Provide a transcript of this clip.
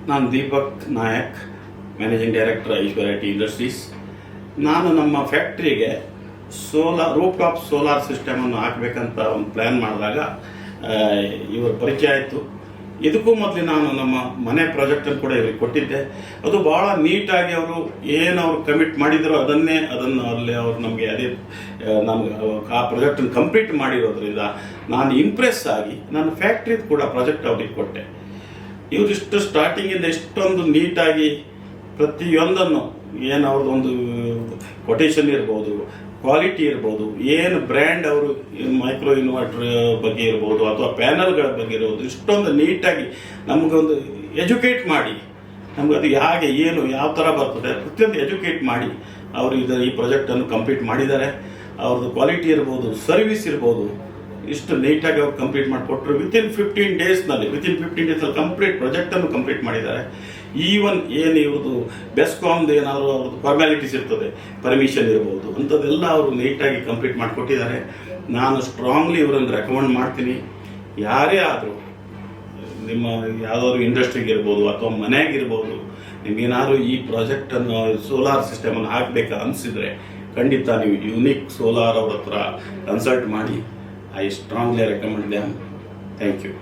ನಾನು Deepak Nayak, managing director ಐಶ್ವರ್ಯ T industries. ನಾನು ನಮ್ಮ ಫ್ಯಾಕ್ಟ್ರಿಗೆ ರೂಫ್ ಟಾಪ್ ಸೋಲಾರ್ ಸಿಸ್ಟಮನ್ನು ಹಾಕಬೇಕಂತ ಒಂದು ಪ್ಲ್ಯಾನ್ ಮಾಡಿದಾಗ ಇವ್ರ ಪರಿಚಯ ಆಯಿತು. ಇದಕ್ಕೂ ಮೊದಲು ನಾನು ನಮ್ಮ ಮನೆ ಪ್ರಾಜೆಕ್ಟನ್ನು ಕೂಡ ಇವ್ರಿಗೆ ಕೊಟ್ಟಿದ್ದೆ. ಅದು ಭಾಳ ನೀಟಾಗಿ ಅವರು ಅವ್ರು ಕಮಿಟ್ ಮಾಡಿದ್ರು ಅದನ್ನು ಅಲ್ಲಿ ಅವರು ನಮಗೆ ನಮ್ಗೆ ಆ ಪ್ರಾಜೆಕ್ಟನ್ನು ಕಂಪ್ಲೀಟ್ ಮಾಡಿರೋದ್ರಿಂದ ನಾನು ಇಂಪ್ರೆಸ್ ಆಗಿ ನಾನು ಫ್ಯಾಕ್ಟ್ರಿದು ಕೂಡ ಪ್ರಾಜೆಕ್ಟ್ ಅವ್ರಿಗೆ ಕೊಟ್ಟೆ. ಇವರಿಷ್ಟು ಸ್ಟಾರ್ಟಿಂಗಿಂದ ಇಷ್ಟೊಂದು ನೀಟಾಗಿ ಪ್ರತಿಯೊಂದನ್ನು ಅವ್ರದ್ದೊಂದು ಕೊಟೇಶನ್ ಇರ್ಬೋದು, ಕ್ವಾಲಿಟಿ ಇರ್ಬೋದು, ಬ್ರ್ಯಾಂಡ್ ಅವರು ಮೈಕ್ರೋ ಇನ್ವರ್ಟರ್ ಬಗ್ಗೆ ಇರ್ಬೋದು ಅಥವಾ ಪ್ಯಾನಲ್ಗಳ ಬಗ್ಗೆ ಇರ್ಬೋದು, ಇಷ್ಟೊಂದು ನೀಟಾಗಿ ನಮಗೊಂದು ಎಜುಕೇಟ್ ಮಾಡಿ ನಮ್ಗೆ ಅದು ಯಾವ ಥರ ಬರ್ತದೆ ಪ್ರತಿಯೊಂದು ಎಜುಕೇಟ್ ಮಾಡಿ ಅವರು ಈ ಪ್ರಾಜೆಕ್ಟನ್ನು ಕಂಪ್ಲೀಟ್ ಮಾಡಿದ್ದಾರೆ. ಅವ್ರದ್ದು ಕ್ವಾಲಿಟಿ ಇರ್ಬೋದು, ಸರ್ವಿಸ್ ಇರ್ಬೋದು, ಇಷ್ಟು ನೀಟಾಗಿ ಅವ್ರು ಕಂಪ್ಲೀಟ್ ಮಾಡಿಕೊಟ್ರು. ವಿತಿನ್ 15 ಡೇಸ್ನಲ್ಲಿ ಕಂಪ್ಲೀಟ್ ಪ್ರಾಜೆಕ್ಟನ್ನು ಕಂಪ್ಲೀಟ್ ಮಾಡಿದ್ದಾರೆ. ಈವನ್ ಇವ್ರದ್ದು ಬೆಸ್ಕಾಮ್ದು ಏನಾದರೂ ಅವ್ರದ್ದು ಫಾರ್ಮ್ಯಾಲಿಟೀಸ್ ಇರ್ತದೆ, ಪರ್ಮಿಷನ್ ಇರ್ಬೋದು, ಅಂಥದ್ದೆಲ್ಲ ಅವರು ನೀಟಾಗಿ ಕಂಪ್ಲೀಟ್ ಮಾಡಿಕೊಟ್ಟಿದ್ದಾರೆ. ನಾನು ಸ್ಟ್ರಾಂಗ್ಲಿ ಇವರನ್ನು ರೆಕಮೆಂಡ್ ಮಾಡ್ತೀನಿ. ಯಾರೇ ಆದರೂ ನಿಮ್ಮ ಯಾವುದಾದ್ರು ಇಂಡಸ್ಟ್ರಿಗೆ ಇರ್ಬೋದು ಅಥವಾ ಮನೆಯಾಗಿರ್ಬೋದು, ನಿಮಗೇನಾದ್ರು ಈ ಪ್ರಾಜೆಕ್ಟನ್ನು ಸೋಲಾರ್ ಸಿಸ್ಟಮನ್ನು ಹಾಕಬೇಕು ಅನಿಸಿದರೆ ಖಂಡಿತ ನೀವು ಯುನಿಕ್ ಸೋಲಾರ್ ಅವ್ರ ಹತ್ರ ಕನ್ಸಲ್ಟ್ ಮಾಡಿ. I strongly recommend them. Thank you.